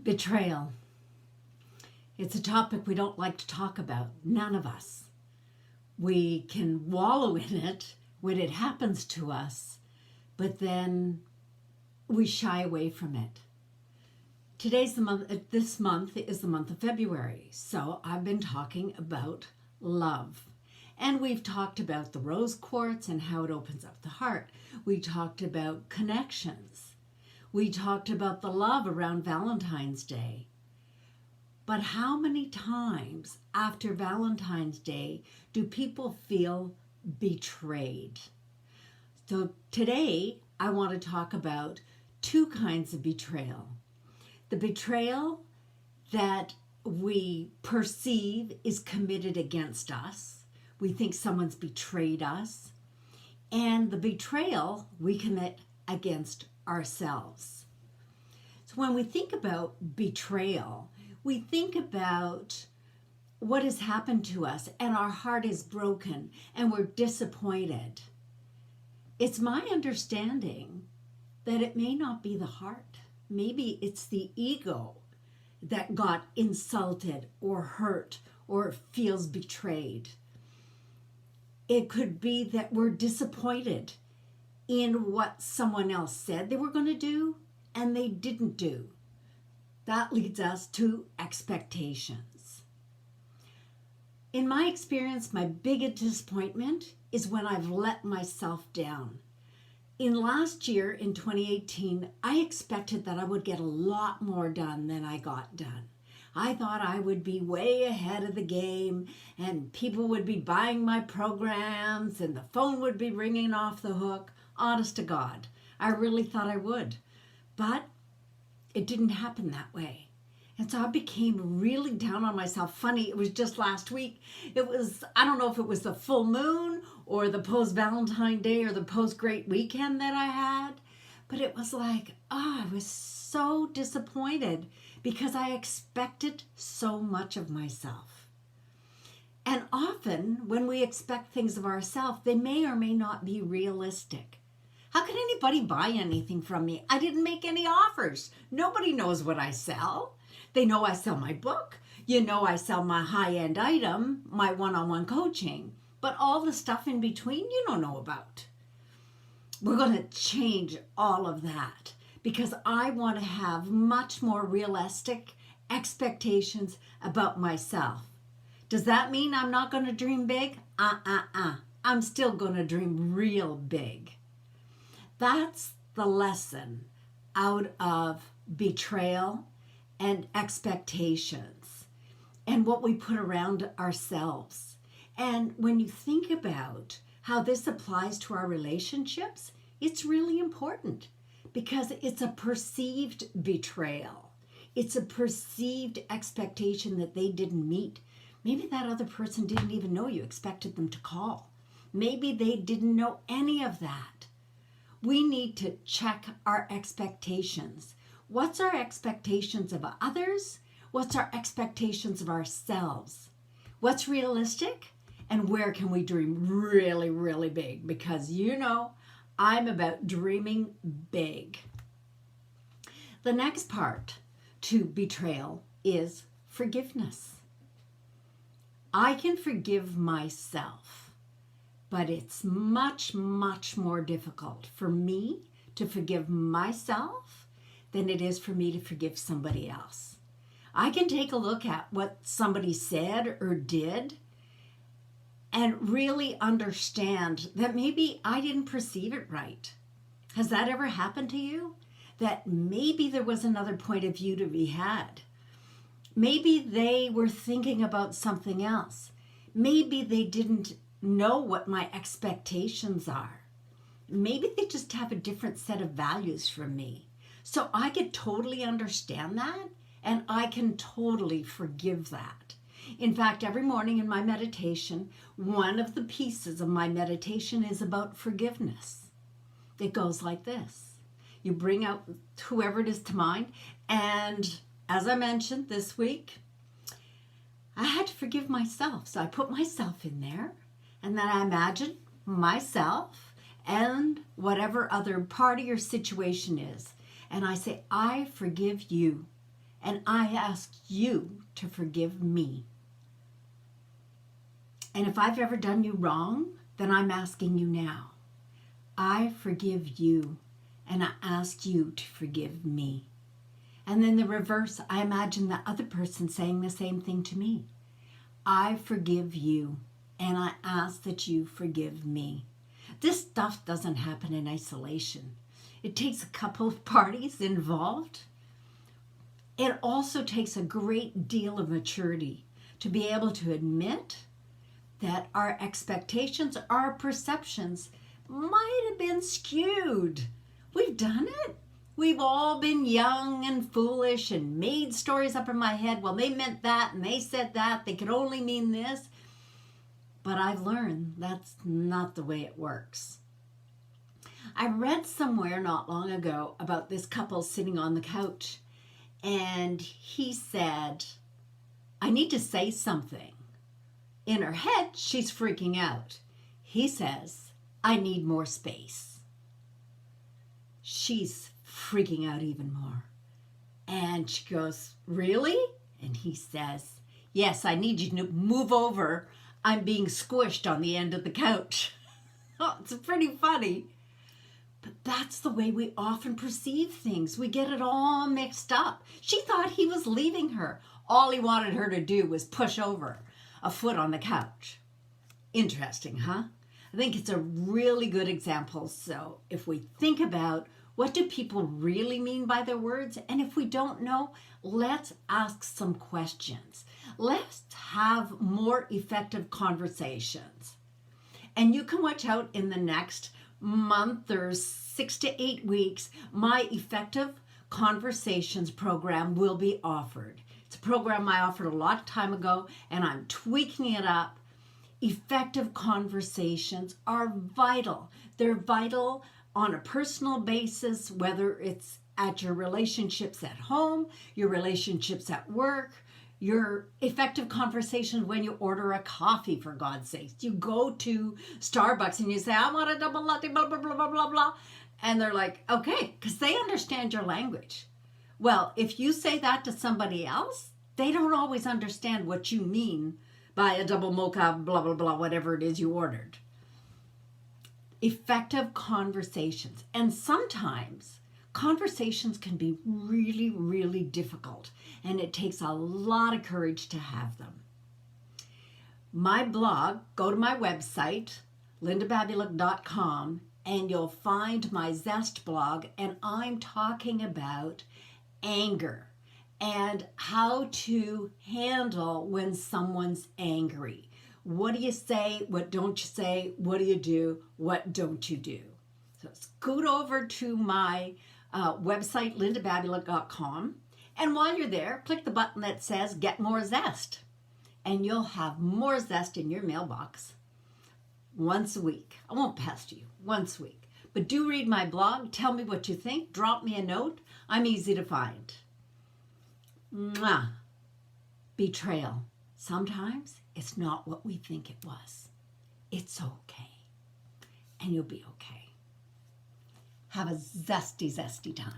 Betrayal. It's a topic we don't like to talk about, none of us. We can wallow in it when it happens to us, but then we shy away from it. This month is the month of February, so I've been talking about love. And we've talked about the rose quartz and how it opens up the heart. We talked about connections. We talked about the love around Valentine's Day. But how many times after Valentine's Day do people feel betrayed? So today I want to talk about two kinds of betrayal. The betrayal that we perceive is committed against us. We think someone's betrayed us. And the betrayal we commit against ourselves. So when we think about betrayal, we think about what has happened to us and our heart is broken and we're disappointed. It's my understanding that it may not be the heart. Maybe it's the ego that got insulted or hurt or feels betrayed. It could be that we're disappointed in what someone else said they were going to do and they didn't do. That leads us to expectations. In my experience, my biggest disappointment is when I've let myself down. In last year, in 2018, I expected that I would get a lot more done than I got done. I thought I would be way ahead of the game and people would be buying my programs and the phone would be ringing off the hook. Honest to God, I really thought I would. But it didn't happen that way. And so I became really down on myself. Funny, it was just last week. I don't know if it was the full moon or the post-Valentine Day or the post-Great Weekend that I had. But it was like, I was so disappointed because I expected so much of myself. And often when we expect things of ourselves, they may or may not be realistic. How can anybody buy anything from me? I didn't make any offers. Nobody knows what I sell. They know I sell my book. I sell my high-end item, my one-on-one coaching. But all the stuff in between, you don't know about. We're going to change all of that because I want to have much more realistic expectations about myself. Does that mean I'm not going to dream big? I'm still going to dream real big. That's the lesson out of betrayal and expectations and what we put around ourselves. And when you think about how this applies to our relationships, it's really important because it's a perceived betrayal. It's a perceived expectation that they didn't meet. Maybe that other person didn't even know you expected them to call. Maybe they didn't know any of that. We need to check our expectations. What's our expectations of others? What's our expectations of ourselves? What's realistic? And where can we dream really, really big? Because I'm about dreaming big. The next part to betrayal is forgiveness. I can forgive myself, but it's much, much more difficult for me to forgive myself than it is for me to forgive somebody else. I can take a look at what somebody said or did and really understand that maybe I didn't perceive it right. Has that ever happened to you? That maybe there was another point of view to be had. Maybe they were thinking about something else. Maybe they didn't know what my expectations are. Maybe they just have a different set of values from me. So I could totally understand that and I can totally forgive that. In fact, every morning in my meditation, one of the pieces of my meditation is about forgiveness. It goes like this. You bring out whoever it is to mind, and as I mentioned this week, I had to forgive myself. So I put myself in there, and then I imagine myself and whatever other party or situation is. And I say, I forgive you. and I ask you to forgive me. And if I've ever done you wrong, then I'm asking you now. I forgive you, and I ask you to forgive me. And then the reverse, I imagine the other person saying the same thing to me. I forgive you, and I ask that you forgive me. This stuff doesn't happen in isolation. It takes a couple of parties involved. It also takes a great deal of maturity to be able to admit that our expectations, our perceptions might have been skewed. We've done it. We've all been young and foolish and made stories up in my head. Well, they meant that and they said that. They could only mean this. But I've learned that's not the way it works. I read somewhere not long ago about this couple sitting on the couch, and he said, I need to say something. In her head, she's freaking out. He says, I need more space. She's freaking out even more. And she goes, really? And he says, yes, I need you to move over. I'm being squished on the end of the couch. Oh, it's pretty funny. But that's the way we often perceive things. We get it all mixed up. She thought he was leaving her. All he wanted her to do was push over a foot on the couch. Interesting, huh? I think it's a really good example. So if we think about what do people really mean by their words, and if we don't know, let's ask some questions. Let's have more effective conversations. And you can watch out in the next month or 6 to 8 weeks, my Effective Conversations program will be offered. It's a program I offered a lot of time ago, and I'm tweaking it up. Effective conversations are vital. They're vital on a personal basis, whether it's at your relationships at home, your relationships at work, your effective conversation when you order a coffee, for God's sake. You go to Starbucks and you say, I want a double latte, blah, blah, blah, blah, blah, blah. And they're like, okay, because they understand your language. Well, if you say that to somebody else, they don't always understand what you mean by a double mocha, blah, blah, blah, whatever it is you ordered. Effective conversations. And sometimes conversations can be really, really difficult, and it takes a lot of courage to have them. My blog, go to my website, lindababulic.com, and you'll find my Zest blog, and I'm talking about anger and how to handle when someone's angry. What do you say? What don't you say? What do you do? What don't you do? So scoot over to my website, lindababulic.com. And while you're there, click the button that says Get More Zest. And you'll have more Zest in your mailbox once a week. I won't pester you, once a week. But do read my blog. Tell me what you think. Drop me a note. I'm easy to find. Mwah. Betrayal. Sometimes it's not what we think it was. It's okay. And you'll be okay. Have a zesty, zesty time.